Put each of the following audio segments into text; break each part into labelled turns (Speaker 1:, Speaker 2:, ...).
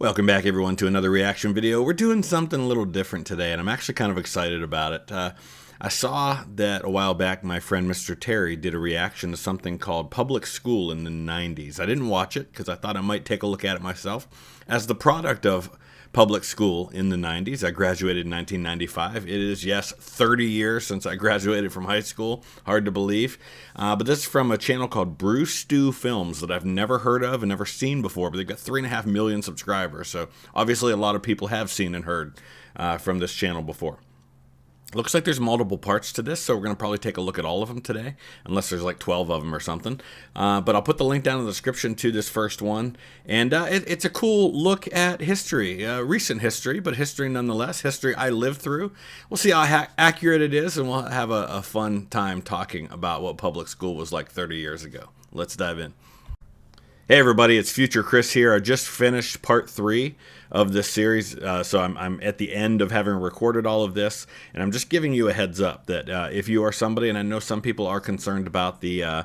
Speaker 1: Welcome back, everyone, to another reaction video. We're doing something a little different today, and I'm actually kind of excited about it. I saw that a while back my friend Mr. Terry did a reaction to something called Public School in the 90s. I didn't watch it because I thought I might take a look at it myself. As the product of public school in the 90s, I graduated in 1995. It is, yes, 30 years since I graduated from high school. Hard to believe. But this is from a channel called brewstewfilms that I've never heard of and never seen before, but they've got 3.5 million subscribers. So obviously a lot of people have seen and heard from this channel before. Looks like there's multiple parts to this, so we're going to probably take a look at all of them today, unless there's like 12 of them or something. But I'll put the link down in the description to this first one. And it's a cool look at history, recent history, but history nonetheless, history I lived through. We'll see how accurate it is, and we'll have a fun time talking about what public school was like 30 years ago. Let's dive in. Hey everybody, it's Future Chris here. I just finished part 3 of this series, so I'm at the end of having recorded all of this, and I'm just giving you a heads up that if you are somebody, and I know some people are concerned about the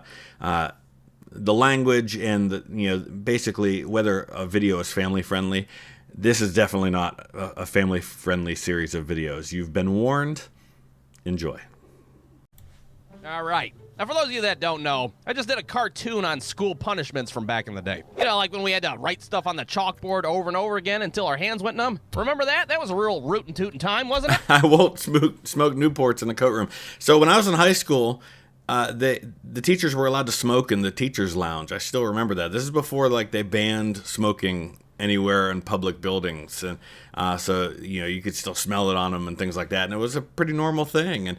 Speaker 1: language and basically whether a video is family friendly, this is definitely not a family friendly series of videos. You've been warned. Enjoy.
Speaker 2: All right. Now, for those of you that don't know, I just did a cartoon on school punishments from back in the day. You know, like when we had to write stuff on the chalkboard over and over again until our hands went numb. Remember that? That was a real rootin' tootin' time, wasn't it?
Speaker 1: I won't smoke Newports in the coat room. So when I was in high school, the teachers were allowed to smoke in the teachers' lounge. I still remember that. This is before like they banned smoking anywhere in public buildings, and so you could still smell it on them and things like that, and it was a pretty normal thing. And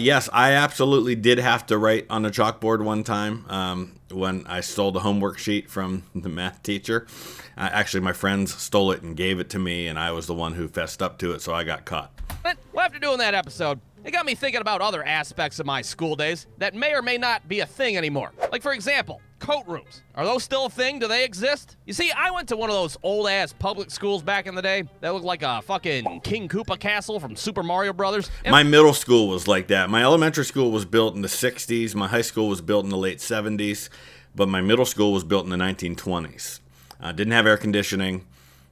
Speaker 1: yes, I absolutely did have to write on a chalkboard one time when I stole the homework sheet from the math teacher. Actually, my friends stole it and gave it to me, and I was the one who fessed up to it, so I got caught.
Speaker 2: But after doing that episode, it got me thinking about other aspects of my school days that may or may not be a thing anymore. Like, for example, coat rooms. Are those still a thing? Do they exist? You see, I went to one of those old-ass public schools back in the day that looked like a fucking King Koopa castle from Super Mario Brothers.
Speaker 1: My middle school was like that. My elementary school was built in the 60s. My high school was built in the late 70s. But my middle school was built in the 1920s. Didn't have air conditioning.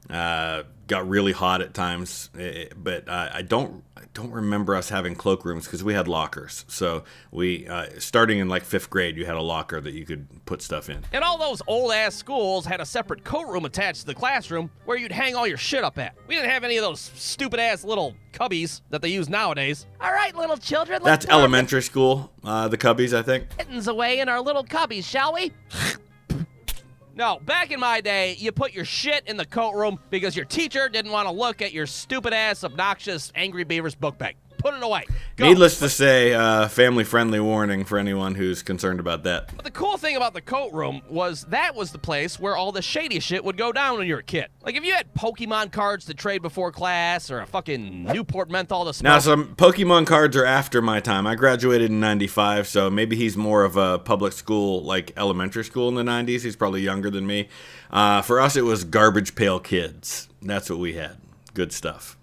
Speaker 1: Got really hot at times, but I don't remember us having cloakrooms because we had lockers. So we, starting in like 5th grade, you had a locker that you could put stuff in.
Speaker 2: And all those old-ass schools had a separate coat room attached to the classroom where you'd hang all your shit up at. We didn't have any of those stupid-ass little cubbies that they use nowadays. All right, little children, let's
Speaker 1: That's elementary school, the cubbies, I think.
Speaker 2: Kittens away in our little cubbies, shall we? No, back in my day, you put your shit in the coat room because your teacher didn't want to look at your stupid-ass, obnoxious Angry Beavers book bag. Put it away. Go.
Speaker 1: Needless to say, family-friendly warning for anyone who's concerned about that.
Speaker 2: But the cool thing about the coat room was that was the place where all the shady shit would go down when you were a kid. Like if you had Pokemon cards to trade before class or a fucking Newport menthol to smoke.
Speaker 1: Now, some Pokemon cards are after my time. I graduated in 95, so maybe he's more of a public school, like elementary school in the 90s. He's probably younger than me. For us, it was Garbage Pail Kids. That's what we had. Good stuff.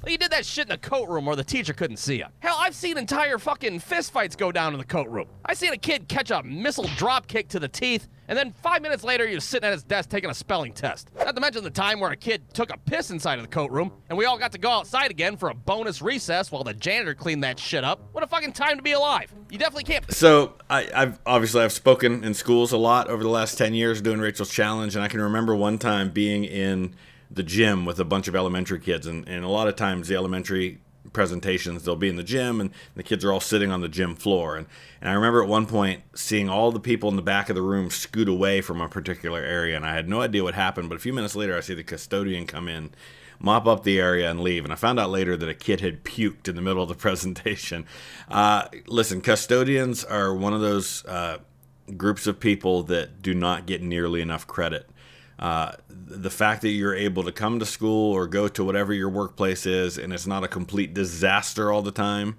Speaker 2: Well, you did that shit in the coat room where the teacher couldn't see you. Hell, I've seen entire fucking fistfights go down in the coat room. I seen a kid catch a missile drop kick to the teeth, and then 5 minutes later, you're sitting at his desk taking a spelling test. Not to mention the time where a kid took a piss inside of the coat room, and we all got to go outside again for a bonus recess while the janitor cleaned that shit up. What a fucking time to be alive. You definitely can't.
Speaker 1: So, I've spoken in schools a lot over the last 10 years doing Rachel's Challenge, and I can remember one time being in the gym with a bunch of elementary kids, and a lot of times the elementary presentations, they'll be in the gym and the kids are all sitting on the gym floor, and I remember at one point seeing all the people in the back of the room scoot away from a particular area, and I had no idea what happened, but a few minutes later I see the custodian come in, mop up the area, and leave. And I found out later that a kid had puked in the middle of the presentation. Listen, custodians are one of those groups of people that do not get nearly enough credit. The fact that you're able to come to school or go to whatever your workplace is and it's not a complete disaster all the time,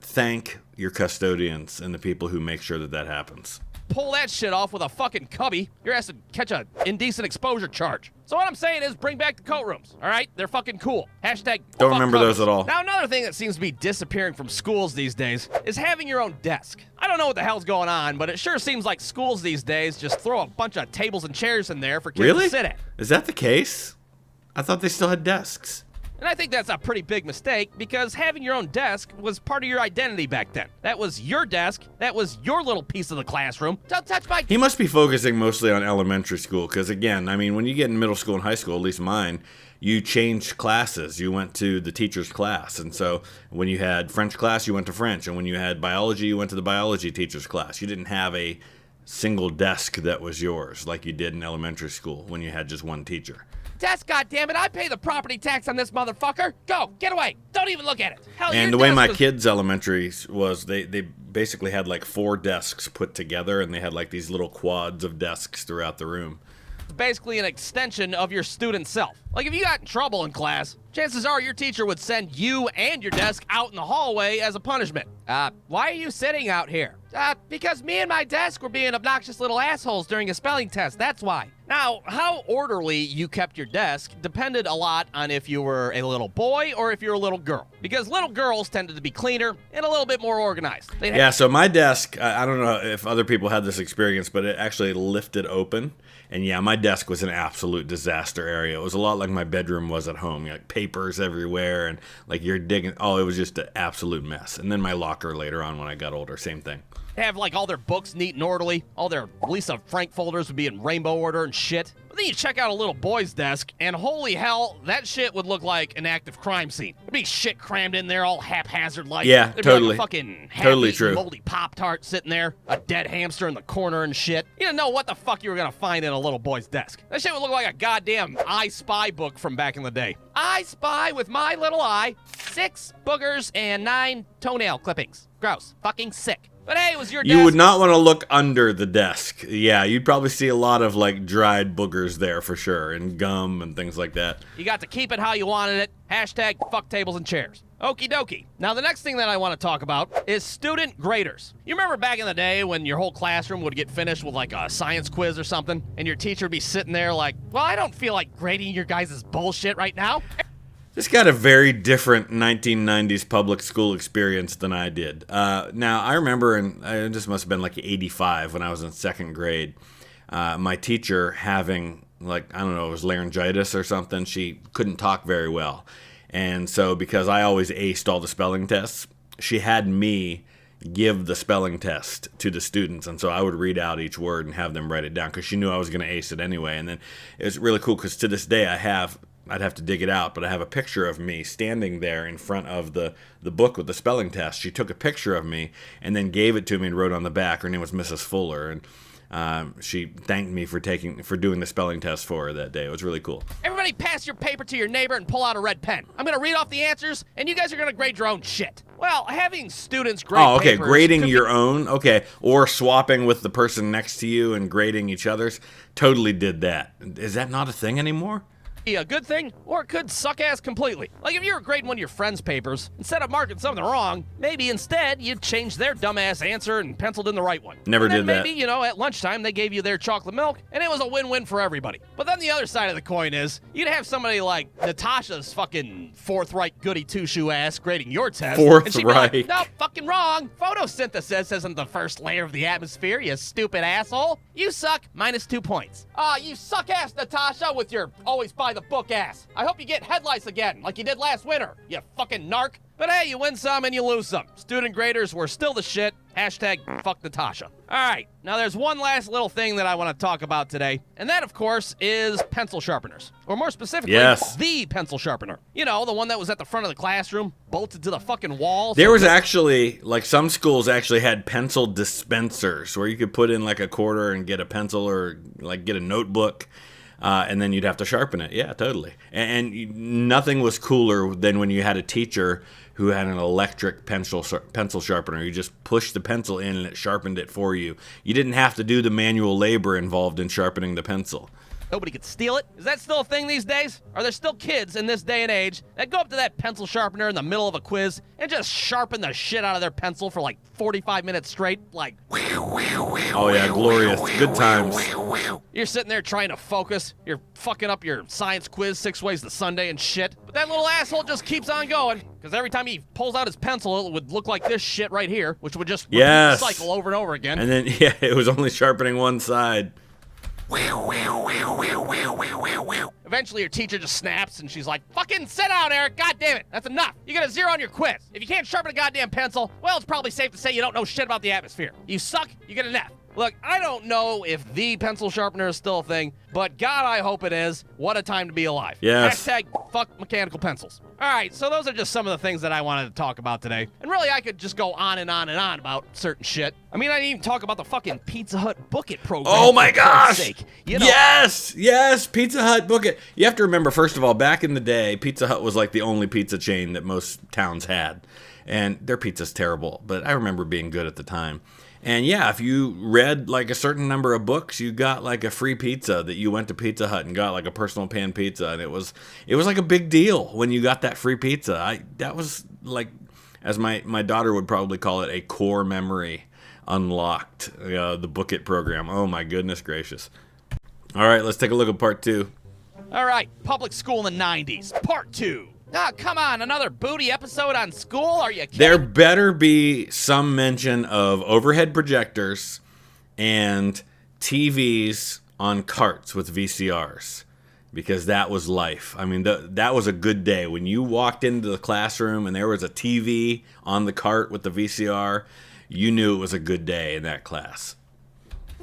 Speaker 1: thank your custodians and the people who make sure that that happens.
Speaker 2: pull that shit off with a fucking cubby, you're asked to catch a indecent exposure charge. So what I'm saying is bring back the coat rooms, all right? They're fucking cool. Hashtag
Speaker 1: Don't
Speaker 2: fuck
Speaker 1: remember
Speaker 2: covers.
Speaker 1: those at all.
Speaker 2: Now, another thing that seems to be disappearing from schools these days is having your own desk. I don't know what the hell's going on, but it sure seems like schools these days just throw a bunch of tables and chairs in there for kids
Speaker 1: Really?
Speaker 2: to sit at.
Speaker 1: Is that the case? I thought they still had desks.
Speaker 2: And I think that's a pretty big mistake because having your own desk was part of your identity back then. That was your desk. That was your little piece of the classroom. Don't touch my...
Speaker 1: He must be focusing mostly on elementary school because, again, I mean, when you get in middle school and high school, at least mine, you changed classes. You went to the teacher's class. And so when you had French class, you went to French. And when you had biology, you went to the biology teacher's class. You didn't have a single desk that was yours like you did in elementary school when you had just one teacher.
Speaker 2: Desk, goddammit, I pay the property tax on this motherfucker. Go, get away. Don't even look at it. Hell,
Speaker 1: And
Speaker 2: your
Speaker 1: the way
Speaker 2: desk
Speaker 1: my
Speaker 2: was-
Speaker 1: kids' elementary was, they basically had like 4 desks put together, and they had like these little quads of desks throughout the room.
Speaker 2: basically an extension of your student self. Like if you got in trouble in class, chances are your teacher would send you and your desk out in the hallway as a punishment. Why are you sitting out here? Because me and my desk were being obnoxious little assholes during a spelling test, that's why. Now, how orderly you kept your desk depended a lot on if you were a little boy or if you were a little girl. Because little girls tended to be cleaner and a little bit more organized.
Speaker 1: Yeah, so my desk, I don't know if other people had this experience, but it actually lifted open. And yeah, my desk was an absolute disaster area. It was a lot like my bedroom was at home. Like papers everywhere and like you're digging. Oh, it was just an absolute mess. And then my locker later on when I got older, same thing.
Speaker 2: Have like all their books neat and orderly. All their Lisa Frank folders would be in rainbow order and shit. But then you check out a little boy's desk, and holy hell, that shit would look like an active crime scene. There'd be shit crammed in there, all haphazard like.
Speaker 1: Yeah,
Speaker 2: There'd
Speaker 1: totally.
Speaker 2: Be like a fucking
Speaker 1: Totally true.
Speaker 2: moldy Pop-Tart sitting there, a dead hamster in the corner and shit. You didn't know what the fuck you were gonna find in a little boy's desk. That shit would look like a goddamn I Spy book from back in the day. I spy with my little eye 6 boogers and 9 toenail clippings. Gross. Fucking sick. But hey, it was your desk.
Speaker 1: You would not want to look under the desk. Yeah, you'd probably see a lot of like dried boogers there for sure, and gum and things like that.
Speaker 2: You got to keep it how you wanted it. Hashtag fuck tables and chairs. Okie dokie. Now, the next thing that I want to talk about is student graders. You remember back in the day when your whole classroom would get finished with like a science quiz or something, and your teacher would be sitting there like, well, I don't feel like grading your guys' bullshit right now.
Speaker 1: This got a very different 1990s public school experience than I did. Now, I remember, and this must have been like 85 when I was in 2nd grade, my teacher having, like, I don't know, it was laryngitis or something. She couldn't talk very well. And so because I always aced all the spelling tests, she had me give the spelling test to the students. And so I would read out each word and have them write it down because she knew I was going to ace it anyway. And then it was really cool because to this day I'd have to dig it out, but I have a picture of me standing there in front of the book with the spelling test. She took a picture of me and then gave it to me and wrote on the back. Her name was Mrs. Fuller, and she thanked me for doing the spelling test for her that day. It was really cool.
Speaker 2: Everybody pass your paper to your neighbor and pull out a red pen. I'm going to read off the answers, and you guys are going to grade your own shit. Well, having students grade
Speaker 1: Oh, okay,
Speaker 2: papers
Speaker 1: grading
Speaker 2: could
Speaker 1: your own, okay, or swapping with the person next to you and grading each other's, totally did that. Is that not a thing anymore?
Speaker 2: be a good thing, or it could suck ass completely. Like if you were grading one of your friends' papers, instead of marking something wrong, maybe instead you'd change their dumbass answer and penciled in the right one.
Speaker 1: Never
Speaker 2: and then
Speaker 1: did that.
Speaker 2: Maybe, at lunchtime they gave you their chocolate milk, and it was a win-win for everybody. But then the other side of the coin is, you'd have somebody like Natasha's fucking forthright goody two-shoe ass grading your test. And she'd be like,
Speaker 1: Forthright.
Speaker 2: no, fucking wrong. Photosynthesis isn't the first layer of the atmosphere, you stupid asshole. You suck, -2 points. You suck ass, Natasha, with your always by the book ass. I hope you get headlights again, like you did last winter, you fucking narc. But hey, you win some and you lose some. Student graders were still the shit. Hashtag fuck Natasha. All right, now there's one last little thing that I want to talk about today, and that, of course, is pencil sharpeners. Or more specifically,
Speaker 1: Yes.
Speaker 2: the pencil sharpener. You know, the one that was at the front of the classroom, bolted to the fucking wall.
Speaker 1: There was actually, like, some schools actually had pencil dispensers where you could put in like a quarter and get a pencil or like get a notebook. And then you'd have to sharpen it. Yeah, totally. And nothing was cooler than when you had a teacher who had an electric pencil sharpener. You just pushed the pencil in and it sharpened it for you. You didn't have to do the manual labor involved in sharpening the pencil.
Speaker 2: nobody could steal it. Is that still a thing these days? Are there still kids in this day and age that go up to that pencil sharpener in the middle of a quiz and just sharpen the shit out of their pencil for like 45 minutes straight? Like,
Speaker 1: oh yeah, glorious. Good times.
Speaker 2: You're sitting there trying to focus. You're fucking up your science quiz 6 ways to Sunday and shit. But that little asshole just keeps on going. Because every time he pulls out his pencil, it would look like this shit right here, which would just repeat the cycle over and over again.
Speaker 1: And then, yeah, it was only sharpening one side.
Speaker 2: Eventually, your teacher just snaps, and she's like, fucking sit down, Eric. God damn it. That's enough. You get a 0 on your quiz. If you can't sharpen a goddamn pencil, well, it's probably safe to say you don't know shit about the atmosphere. You suck, you get an F. Look, I don't know if the pencil sharpener is still a thing, but God, I hope it is. What a time to be alive.
Speaker 1: Yes.
Speaker 2: Hashtag fuck mechanical pencils. All right, so those are just some of the things that I wanted to talk about today. And really, I could just go on and on and on about certain shit. I mean, I didn't even talk about the fucking Pizza Hut Book It program.
Speaker 1: Oh my gosh!
Speaker 2: Sake. You know,
Speaker 1: Yes, Pizza Hut Book It. You have to remember, first of all, back in the day, Pizza Hut was like the only pizza chain that most towns had. And their pizza's terrible, but I remember being good at the time. And yeah, if you read like a certain number of books, you got like a free pizza that you went to Pizza Hut and got like a personal pan pizza, and it was like a big deal when you got that free pizza. That was like, as my daughter would probably call it, a core memory unlocked. The Book It program. Oh my goodness gracious! All right, let's take a look at part 2.
Speaker 2: All right, public school in the 90s, part 2. Ah, come on, another booty episode on school? Are you kidding?
Speaker 1: There better be some mention of overhead projectors and TVs on carts with VCRs, because that was life. I mean, that was a good day. When you walked into the classroom and there was a TV on the cart with the VCR, you knew it was a good day in that class.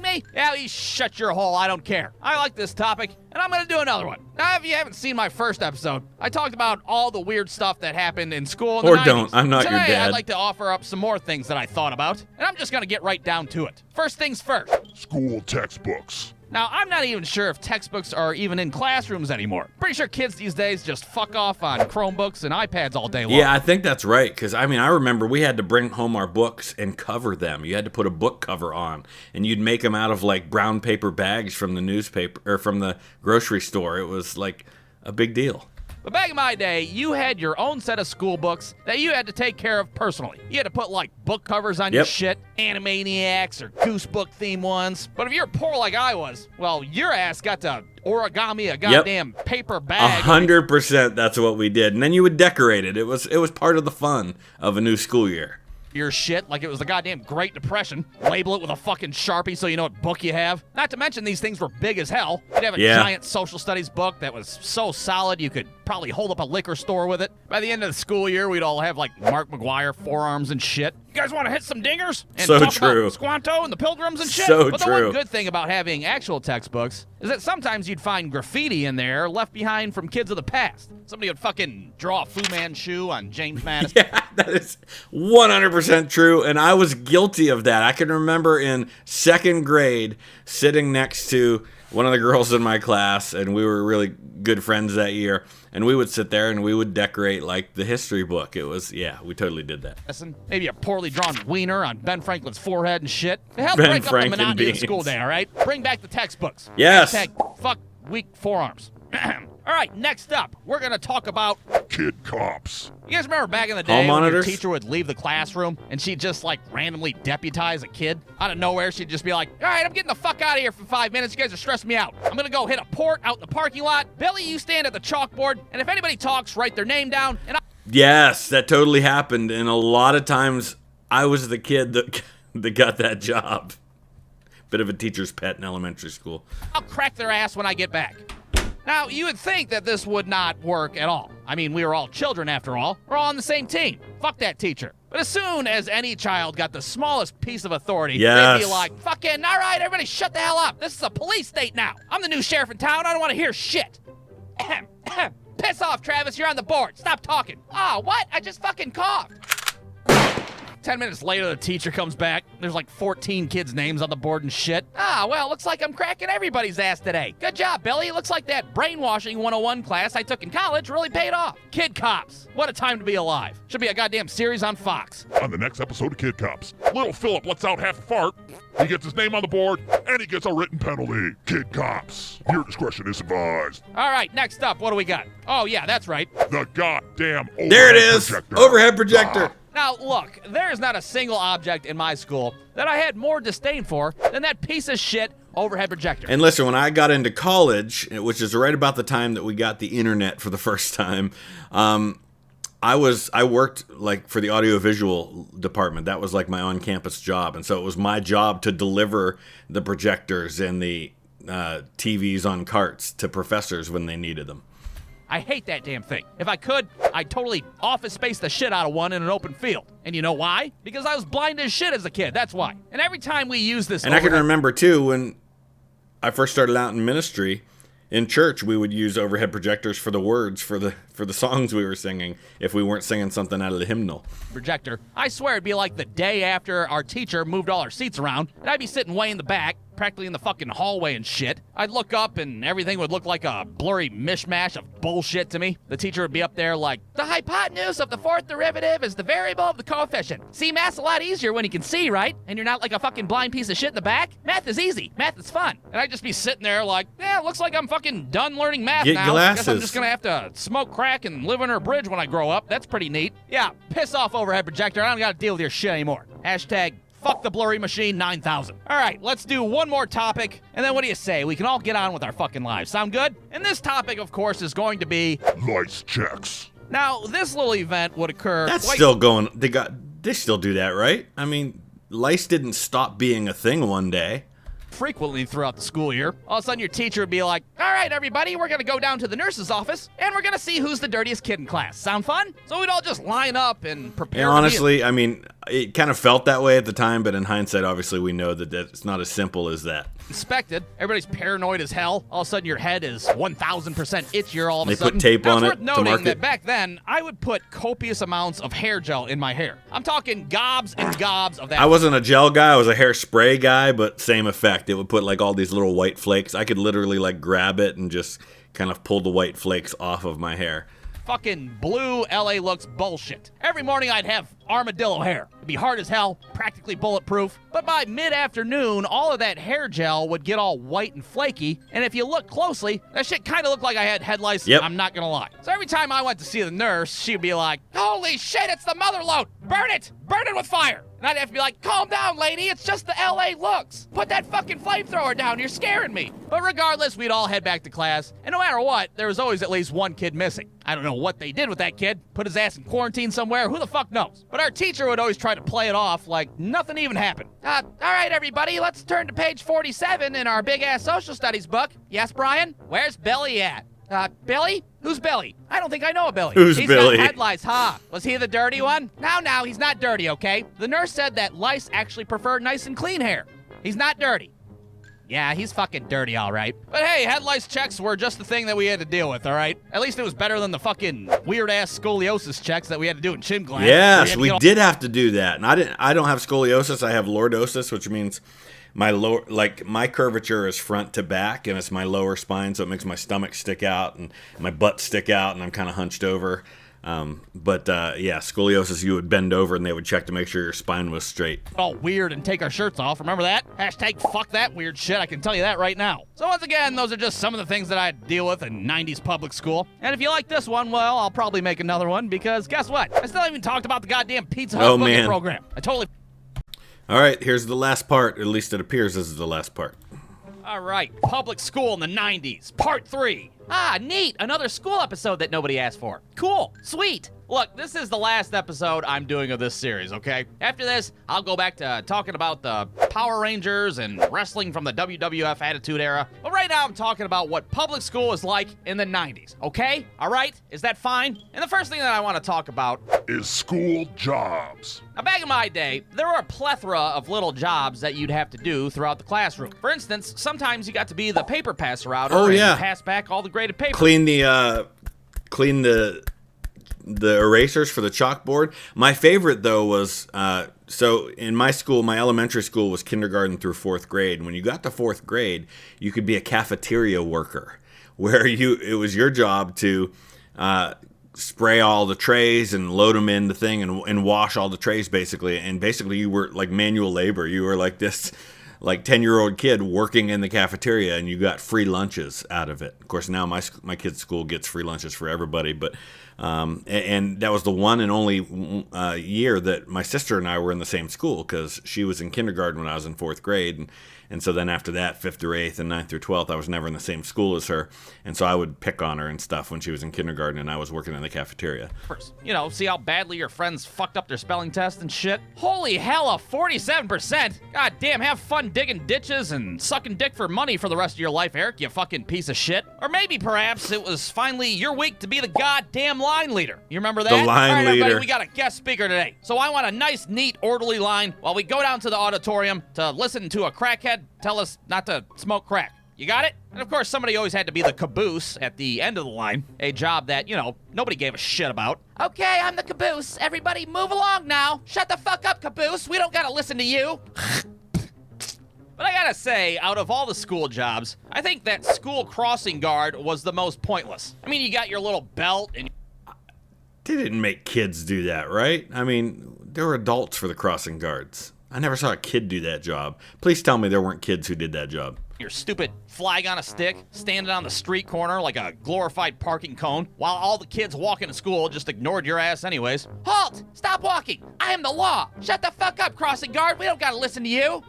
Speaker 2: Me? Yeah, you shut your hole. I don't care. I like this topic, and I'm going to do another one. Now, if you haven't seen my first episode, I talked about all the weird stuff that happened in school in the 90s.
Speaker 1: Don't. I'm not
Speaker 2: Today,
Speaker 1: your dad.
Speaker 2: I'd like to offer up some more things that I thought about, and I'm just going to get right down to it. First things first.
Speaker 3: School textbooks.
Speaker 2: Now, I'm not even sure if textbooks are even in classrooms anymore. Pretty sure kids these days just fuck off on Chromebooks and iPads all day long.
Speaker 1: Yeah, I think that's right, because, I mean, I remember we had to bring home our books and cover them. You had to put a book cover on, and you'd make them out of, like, brown paper bags from the newspaper, or from the grocery store. It was, like, a big deal.
Speaker 2: But back in my day, you had your own set of school books that you had to take care of personally. You had to put, like, book covers on your shit, Animaniacs or Goose Book theme ones. But if you're poor like I was, well, your ass got to origami a goddamn paper bag.
Speaker 1: 100% that's what we did. And then you would decorate it. It was part of the fun of a new school year.
Speaker 2: Your shit like it was the goddamn Great Depression. Label it with a fucking Sharpie so you know what book you have. Not to mention these things were big as hell. You'd have a giant social studies book that was so solid you could probably hold up a liquor store with it. By the end of the school year, we'd all have like Mark McGuire forearms and shit. You guys want to hit some dingers? And
Speaker 1: so
Speaker 2: talk
Speaker 1: true.
Speaker 2: about Squanto and the Pilgrims and shit?
Speaker 1: So
Speaker 2: but the
Speaker 1: true.
Speaker 2: one good thing about having actual textbooks is that sometimes you'd find graffiti in there left behind from kids of the past. Somebody would fucking draw a Fu Manchu on James Madison.
Speaker 1: Yeah, that is 100% true, and I was guilty of that. I can remember in 2nd grade sitting next to one of the girls in my class, and we were really good friends that year, and we would sit there and we would decorate like the history book. It was, yeah, we totally did that.
Speaker 2: Maybe a poorly drawn wiener on Ben Franklin's forehead and shit. It helped
Speaker 1: Ben
Speaker 2: break up
Speaker 1: Franklin
Speaker 2: the monotony
Speaker 1: beans.
Speaker 2: of school day, all right? Bring back the textbooks.
Speaker 1: Yes.
Speaker 2: Hashtag fuck weak forearms. All right, next up, we're going to talk about
Speaker 3: Kid cops.
Speaker 2: You guys remember back in the
Speaker 1: Hall
Speaker 2: day when your
Speaker 1: monitors?
Speaker 2: teacher would leave the classroom and she'd just like randomly deputize a kid? Out of nowhere, she'd just be like, all right, I'm getting the fuck out of here for 5 minutes. You guys are stressing me out. I'm going to go hit a port out in the parking lot. Billy, you stand at the chalkboard, and if anybody talks, write their name down. And
Speaker 1: Yes, that totally happened, and a lot of times I was the kid that got that job. Bit of a teacher's pet in elementary school.
Speaker 2: I'll crack their ass when I get back. Now, you would think that this would not work at all. I mean, we were all children after all. We're all on the same team. Fuck that teacher. But as soon as any child got the smallest piece of authority, they'd be like, fucking, all right, everybody shut the hell up. This is a police state now. I'm the new sheriff in town. I don't want to hear shit. Piss off, Travis. You're on the board. Stop talking. Oh, what? I just fucking coughed. 10 minutes later, the teacher comes back. There's like 14 kids' names on the board and shit. Ah, well, looks like I'm cracking everybody's ass today. Good job, Billy. Looks like that brainwashing 101 class I took in college really paid off. Kid Cops. What a time to be alive. Should be a goddamn series on Fox.
Speaker 3: On the next episode of Kid Cops, little Philip lets out half a fart. He gets his name on the board, and he gets a written penalty. Kid Cops. Your discretion is advised.
Speaker 2: All right, next up, what do we got? Oh, yeah, that's right.
Speaker 3: The goddamn overhead
Speaker 1: There it is.
Speaker 3: projector.
Speaker 1: Overhead projector.
Speaker 2: Now, look, there is not a single object in my school that I had more disdain for than that piece of shit overhead projector.
Speaker 1: And listen, when I got into college, which is right about the time that we got the internet for the first time, I worked like for the audiovisual department. That was like my on-campus job, and so it was my job to deliver the projectors and the TVs on carts to professors when they needed them.
Speaker 2: I hate that damn thing. If I could, I'd totally office space the shit out of one in an open field. And you know why? Because I was blind as shit as a kid, that's why. And every time we use this
Speaker 1: And I can remember, too, when I first started out in ministry, in church, we would use overhead projectors for the words for the songs we were singing if we weren't singing something out of the hymnal.
Speaker 2: projector, I swear it'd be like the day after our teacher moved all our seats around, and I'd be sitting way in the back, practically in the fucking hallway and shit. I'd look up and everything would look like a blurry mishmash of bullshit to me. The teacher would be up there like, the hypotenuse of the fourth derivative is the variable of the coefficient. See, math's a lot easier when you can see, right? And you're not like a fucking blind piece of shit in the back. Math is easy. Math is fun. And I'd just be sitting there like, yeah, looks like I'm fucking done learning math
Speaker 1: Get
Speaker 2: now.
Speaker 1: glasses.
Speaker 2: Guess I'm just gonna have to smoke crack and live under a bridge when I grow up. That's pretty neat. Yeah, piss off overhead projector. I don't gotta deal with your shit anymore. Hashtag fuck the blurry machine 9000. All right, let's do one more topic, and then what do you say? We can all get on with our fucking lives. Sound good? And this topic, of course, is going to be
Speaker 3: Lice checks.
Speaker 2: now. This little event would occur.
Speaker 1: That's still going. They still do that, right? I mean, lice didn't stop being a thing one day.
Speaker 2: frequently throughout the school year. All of a sudden, your teacher would be like, all right, everybody, we're going to go down to the nurse's office, and we're going to see who's the dirtiest kid in class. Sound fun? So we'd all just line up and prepare.
Speaker 1: And honestly, I mean, it kind of felt that way at the time, but in hindsight, obviously, we know that it's not as simple as that.
Speaker 2: Inspected. Everybody's paranoid as hell. All of a sudden, your head is 1,000% itchier all of a
Speaker 1: They
Speaker 2: sudden.
Speaker 1: put tape
Speaker 2: Now,
Speaker 1: on
Speaker 2: it's
Speaker 1: it
Speaker 2: worth
Speaker 1: to
Speaker 2: noting
Speaker 1: mark
Speaker 2: that
Speaker 1: it.
Speaker 2: back then, I would put copious amounts of hair gel in my hair. I'm talking gobs and gobs of that.
Speaker 1: I wasn't a gel guy. I was a hairspray guy, but same effect. It would put like all these little white flakes. I could literally like grab it and just kind of pull the white flakes off of my hair.
Speaker 2: Fucking blue LA looks bullshit. Every morning I'd have armadillo hair. It'd be hard as hell, practically bulletproof. But by mid-afternoon, all of that hair gel would get all white and flaky. And if you look closely, that shit kind of looked like I had head lice.
Speaker 1: Yep.
Speaker 2: I'm not gonna lie. So every time I went to see the nurse, she'd be like, holy shit, it's the mother load. Burn it! Burn it with fire! And I'd have to be like, calm down, lady, it's just the LA looks. Put that fucking flamethrower down, you're scaring me. But regardless, we'd all head back to class, and no matter what, there was always at least one kid missing. I don't know what they did with that kid. Put his ass in quarantine somewhere, who the fuck knows? But our teacher would always try to play it off like nothing even happened. All right, everybody, let's turn to page 47 in our big-ass social studies book. Yes, Brian? Where's Billy at? Billy? Who's Billy? I don't think I know a Billy.
Speaker 1: Who's Billy?
Speaker 2: Got head lice, huh? Was he the dirty one? No, he's not dirty, okay? The nurse said that lice actually prefer nice and clean hair. He's not dirty. Yeah, he's fucking dirty, all right. But hey, head lice checks were just the thing that we had to deal with, all right? At least it was better than the fucking weird-ass scoliosis checks that we had to do in chin gland.
Speaker 1: Yes, we did have to do that. And I don't have scoliosis. I have lordosis, which means my curvature is front to back, and it's my lower spine, so it makes my stomach stick out and my butt stick out, and I'm kind of hunched over. Yeah, scoliosis, you would bend over and they would check to make sure your spine was straight.
Speaker 2: All weird and take our shirts off. Remember that? Hashtag fuck that weird shit. I can tell you that right now. So once again, those are just some of the things that I had to deal with in 90s public school. And if you like this one, well, I'll probably make another one because guess what? I still haven't even talked about the goddamn Pizza Hut booking program. I totally...
Speaker 1: All right, here's the last part. At least it appears this is the last part.
Speaker 2: All right, public school in the 90s, part 3. Ah, neat. Another school episode that nobody asked for. Cool. Sweet. Look, this is the last episode I'm doing of this series, okay? After this, I'll go back to talking about the Power Rangers and wrestling from the WWF Attitude Era. But right now, I'm talking about what public school was like in the 90s, okay? All right? Is that fine? And the first thing that I want to talk about
Speaker 3: is school jobs.
Speaker 2: Now, back in my day, there were a plethora of little jobs that you'd have to do throughout the classroom. For instance, sometimes you got to be the paper passer outer and pass back all the graded paper.
Speaker 1: Clean the the erasers for the chalkboard. My favorite, though, was so in my school, my elementary school was kindergarten through 4th grade. When you got to 4th grade, you could be a cafeteria worker, where it was your job to spray all the trays and load them in the thing and wash all the trays, basically. And basically, you were like manual labor. You were like this 10-year-old kid working in the cafeteria, and you got free lunches out of it. Of course, now my kid's school gets free lunches for everybody, but and that was the one and only year that my sister and I were in the same school, because she was in kindergarten when I was in 4th grade, and so then after that, 5th through 8th and 9th through 12th, I was never in the same school as her, and so I would pick on her and stuff when she was in kindergarten and I was working in the cafeteria.
Speaker 2: You know, see how badly your friends fucked up their spelling test and shit? Holy hell, a 47%! God damn, have fun digging ditches and sucking dick for money for the rest of your life, Eric, you fucking piece of shit. Or maybe, perhaps, it was finally your week to be the goddamn line leader. You remember that?
Speaker 1: The line
Speaker 2: All right,
Speaker 1: leader.
Speaker 2: everybody, we got a guest speaker today. So I want a nice, neat, orderly line while we go down to the auditorium to listen to a crackhead tell us not to smoke crack. You got it? And of course, somebody always had to be the caboose at the end of the line, a job that, you know, nobody gave a shit about. Okay, I'm the caboose. Everybody move along now. Shut the fuck up, caboose. We don't gotta listen to you. But I gotta say, out of all the school jobs, I think that school crossing guard was the most pointless. I mean, you got your little belt and
Speaker 1: They didn't make kids do that, right? I mean, there were adults for the crossing guards. I never saw a kid do that job. Please tell me there weren't kids who did that job.
Speaker 2: your stupid flag on a stick standing on the street corner like a glorified parking cone while all the kids walking to school just ignored your ass anyways. Halt! Stop walking! I am the law! Shut the fuck up, crossing guard! We don't gotta listen to you!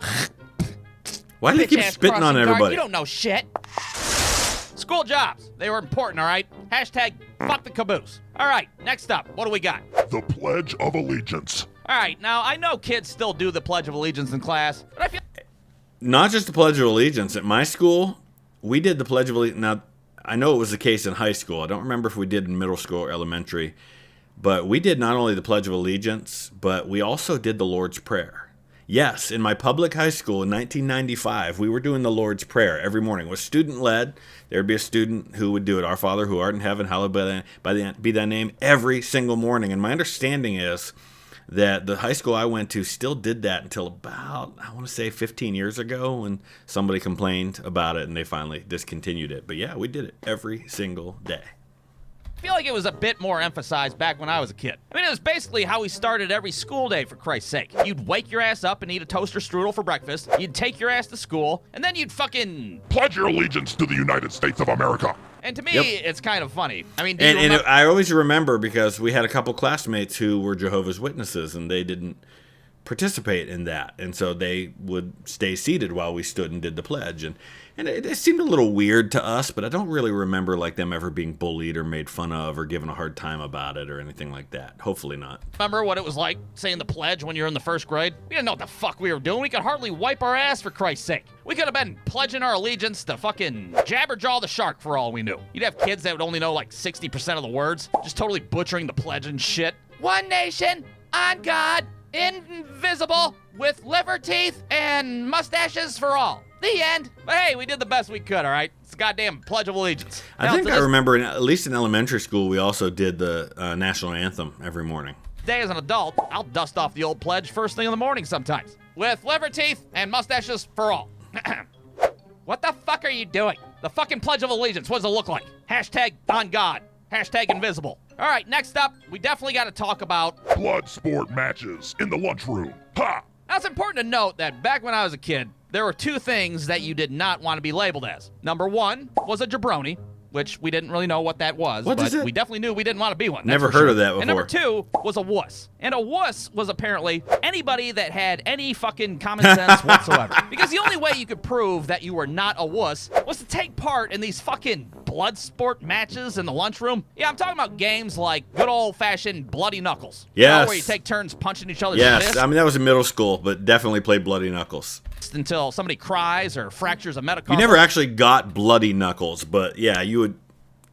Speaker 1: Why do they keep
Speaker 2: Bitch-ass
Speaker 1: spitting on
Speaker 2: crossing guard,
Speaker 1: everybody?
Speaker 2: You don't know shit. School jobs. They were important, all right? Hashtag fuck the caboose. All right, next up, what do we got?
Speaker 3: The Pledge of Allegiance.
Speaker 2: All right, now I know kids still do the Pledge of Allegiance in class, but I feel
Speaker 1: Not just the Pledge of Allegiance. At my school, we did the Pledge of Allegiance. Now, I know it was the case in high school. I don't remember if we did in middle school or elementary. But we did not only the Pledge of Allegiance, but we also did the Lord's Prayer. Yes, in my public high school in 1995, we were doing the Lord's Prayer every morning. It was student-led. There would be a student who would do it. Our Father, who art in heaven, hallowed be thy name, every single morning. And my understanding is that the high school I went to still did that until about, I want to say 15 years ago, when somebody complained about it and they finally discontinued it. But yeah, we did it every single day.
Speaker 2: like it was a bit more emphasized back when I was a kid. I mean, it was basically how we started every school day, for Christ's sake. You'd wake your ass up and eat a toaster strudel for breakfast, you'd take your ass to school, and then you'd fucking...
Speaker 3: Pledge your allegiance to the United States of America.
Speaker 2: And to me,
Speaker 1: Yep.
Speaker 2: it's kind of funny. I mean, do you
Speaker 1: And
Speaker 2: remember...
Speaker 1: I always remember because we had a couple classmates who were Jehovah's Witnesses and they didn't participate in that. And so they would stay seated while we stood and did the pledge. And it seemed a little weird to us, but I don't really remember like them ever being bullied or made fun of or given a hard time about it or anything like that. Hopefully not.
Speaker 2: Remember what it was like saying the pledge when you were in the first grade? We didn't know what the fuck we were doing. We could hardly wipe our ass, for Christ's sake. We could have been pledging our allegiance to fucking Jabberjaw the Shark for all we knew. You'd have kids that would only know like 60% of the words, just totally butchering the pledge and shit. One nation, on God, invisible, with liver teeth and mustaches for all. The end. But hey, we did the best we could, all right? It's the goddamn Pledge of Allegiance.
Speaker 1: I think I remember, at least in elementary school, we also did the national anthem every morning.
Speaker 2: Today as an adult, I'll dust off the old pledge first thing in the morning sometimes. With liver teeth and mustaches for all. What the fuck are you doing? The fucking Pledge of Allegiance, what does it look like? Hashtag on God. Hashtag invisible. All right, next up, we definitely got to talk about...
Speaker 3: Blood sport matches in the lunchroom. Ha!
Speaker 2: Now, it's important to note that back when I was a kid, there were two things that you did not want to be labeled as. Number one was a jabroni, which we didn't really know what that was,
Speaker 1: What
Speaker 2: but
Speaker 1: is it?
Speaker 2: we definitely knew we didn't want to be one.
Speaker 1: Never
Speaker 2: that's for
Speaker 1: heard
Speaker 2: sure.
Speaker 1: of that before.
Speaker 2: And number two was a wuss. And a wuss was apparently anybody that had any fucking common sense whatsoever. Because the only way you could prove that you were not a wuss was to take part in these fucking blood sport matches in the lunchroom. Yeah, I'm talking about games like good old-fashioned Bloody Knuckles. You know,
Speaker 1: Yes.
Speaker 2: where you take turns punching each other's
Speaker 1: Yes,
Speaker 2: fists
Speaker 1: I mean, that was in middle school, but definitely played Bloody Knuckles.
Speaker 2: until somebody cries or fractures a metacarpal.
Speaker 1: You never actually got Bloody Knuckles, but yeah, you would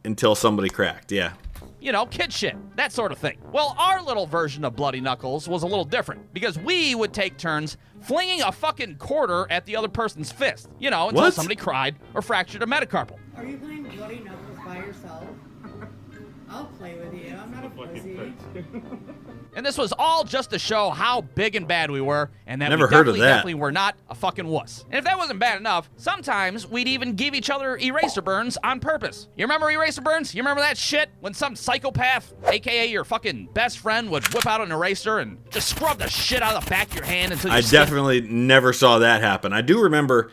Speaker 1: until somebody cracked, yeah.
Speaker 2: You know, kid shit, that sort of thing. Well, our little version of Bloody Knuckles was a little different because we would take turns flinging a fucking quarter at the other person's fist, you know, until
Speaker 1: What?
Speaker 2: somebody cried or fractured a metacarpal.
Speaker 4: Are you playing Bloody Knuckles by yourself? I'll play with you. I'm not a pussy.
Speaker 2: And this was all just to show how big and bad we were, and that
Speaker 1: Never
Speaker 2: we
Speaker 1: heard of
Speaker 2: definitely
Speaker 1: that.
Speaker 2: were not a fucking wuss. And if that wasn't bad enough, sometimes we'd even give each other eraser burns on purpose. You remember eraser burns? You remember that shit? When some psychopath, aka your fucking best friend, would whip out an eraser and just scrub the shit out of the back of your hand until your
Speaker 1: I
Speaker 2: skin
Speaker 1: definitely never saw that happen. I do remember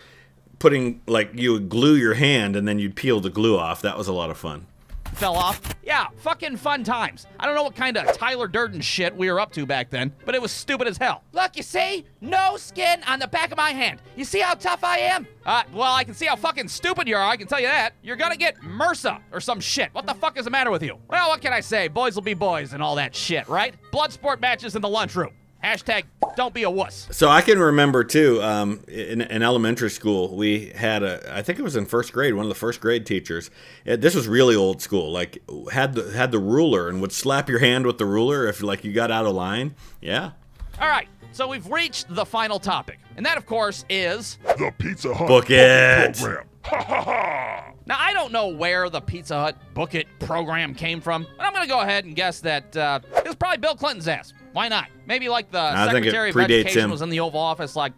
Speaker 1: putting, like, you would glue your hand and then you'd peel the glue off. That was a lot of fun.
Speaker 2: fell off. Yeah, fucking fun times. I don't know what kind of Tyler Durden shit we were up to back then, but it was stupid as hell. Look, you see? No skin on the back of my hand. You see how tough I am? Well, I can see how fucking stupid you are, I can tell you that. You're gonna get MRSA or some shit. What the fuck is the matter with you? Well, what can I say? Boys will be boys and all that shit, right? Blood sport matches in the lunchroom. Hashtag don't be a wuss.
Speaker 1: So I can remember too, in elementary school, we had I think it was in first grade, one of the first grade teachers. This was really old school. Like had the ruler and would slap your hand with the ruler if like you got out of line. Yeah.
Speaker 2: All right, so we've reached the final topic, and that of course is
Speaker 3: The Pizza Hut
Speaker 1: Book it.
Speaker 3: program. Ha ha ha!
Speaker 2: Now, I don't know where the Pizza Hut Book It program came from, but I'm going to go ahead and guess that it was probably Bill Clinton's ass. Why not? Maybe like the
Speaker 1: I think it
Speaker 2: Secretary of
Speaker 1: predates
Speaker 2: Education
Speaker 1: him.
Speaker 2: was in the Oval Office like,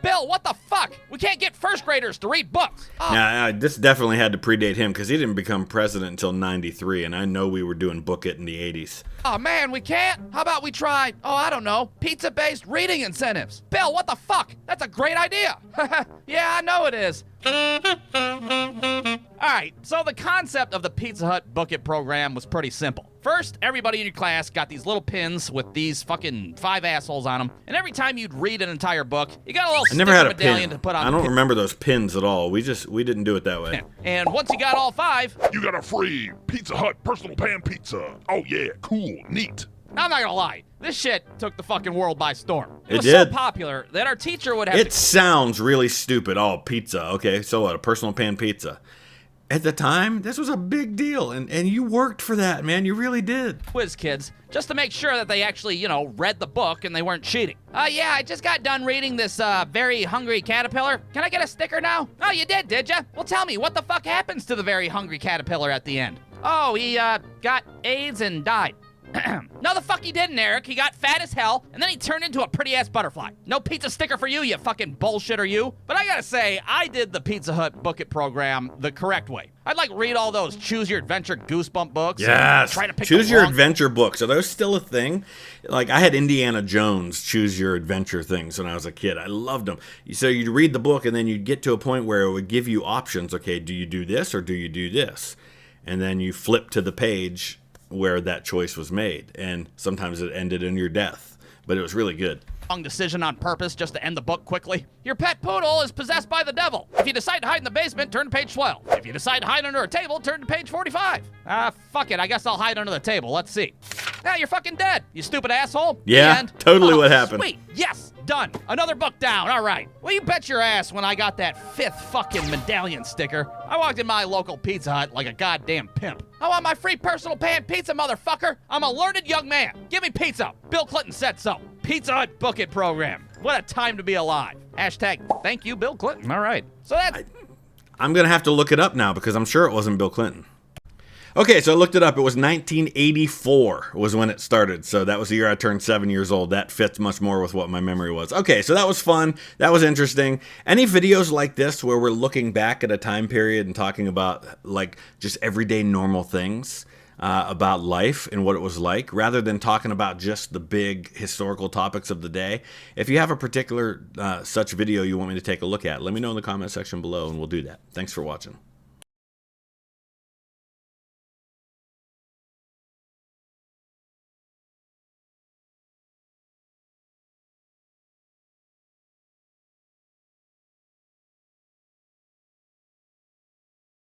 Speaker 2: Bill, what the fuck? We can't get first graders to read books.
Speaker 1: Now, this definitely had to predate him because he didn't become president until '93, and I know we were doing Book It in the '80s.
Speaker 2: Oh, man, we can't? How about we try, I don't know, pizza-based reading incentives? Bill, what the fuck? That's a great idea. Yeah, I know it is. All right, so the concept of the Pizza Hut Book It program was pretty simple. First, everybody in your class got these little pins with these fucking 5 assholes on them, and every time you'd read an entire book, you got a little
Speaker 1: I never
Speaker 2: sticker
Speaker 1: had a
Speaker 2: medallion
Speaker 1: pin.
Speaker 2: to put on
Speaker 1: I
Speaker 2: the
Speaker 1: don't
Speaker 2: pin.
Speaker 1: remember those pins at all. We didn't do it that way.
Speaker 2: And once you got all 5,
Speaker 3: You got a free Pizza Hut personal pan pizza. Oh yeah, cool, neat.
Speaker 2: I'm not gonna lie, this shit took the fucking world by storm. It
Speaker 1: It
Speaker 2: was
Speaker 1: did.
Speaker 2: so popular that our teacher would have
Speaker 1: It
Speaker 2: to
Speaker 1: sounds really stupid. Oh, pizza. Okay, so what? A personal pan pizza. At the time, this was a big deal, and you worked for that, man. You really did.
Speaker 2: quiz kids just to make sure that they actually, read the book and they weren't cheating. Yeah, I just got done reading this Very Hungry Caterpillar. Can I get a sticker now? Oh, you did ya? Well, tell me, what the fuck happens to the Very Hungry Caterpillar at the end? Oh, he got AIDS and died. No, the fuck he didn't, Eric. He got fat as hell, and then he turned into a pretty-ass butterfly. No pizza sticker for you, you fucking bullshitter, you. But I gotta say, I did the Pizza Hut Book It program the correct way. I'd like read all those Choose Your Adventure Goosebump books. And
Speaker 1: Yes.
Speaker 2: try to pick
Speaker 1: Choose
Speaker 2: the
Speaker 1: Your
Speaker 2: wrong-
Speaker 1: Adventure books. Are those still a thing? Like, I had Indiana Jones Choose Your Adventure things when I was a kid. I loved them. So you'd read the book, and then you'd get to a point where it would give you options. Okay, do you do this or do you do this? And then you flip to the page where that choice was made, and sometimes it ended in your death, but it was really good.
Speaker 2: Wrong decision on purpose just to end the book quickly. Your pet poodle is possessed by the devil. If you decide to hide in the basement, turn to page 12. If you decide to hide under a table, turn to page 45. Fuck it, I guess I'll hide under the table. Let's see. Now you're fucking dead, you stupid asshole.
Speaker 1: Yeah,
Speaker 2: The end.
Speaker 1: totally
Speaker 2: Oh,
Speaker 1: what happened.
Speaker 2: Sweet, yes, done. Another book down, all right. Well, you bet your ass when I got that 5th fucking medallion sticker, I walked in my local Pizza Hut like a goddamn pimp. I want my free personal pan pizza, motherfucker. I'm a learned young man. Give me pizza. Bill Clinton said so. Pizza Hut Book It program. What a time to be alive. Hashtag thank you, Bill Clinton. All right. So that's...
Speaker 1: I'm going to have to look it up now because I'm sure it wasn't Bill Clinton. Okay, so I looked it up. It was 1984 was when it started. So that was the year I turned 7 years old. That fits much more with what my memory was. Okay, so that was fun. That was interesting. Any videos like this where we're looking back at a time period and talking about like just everyday normal things about life and what it was like, rather than talking about just the big historical topics of the day? If you have a particular such video you want me to take a look at, let me know in the comment section below and we'll do that. Thanks for watching.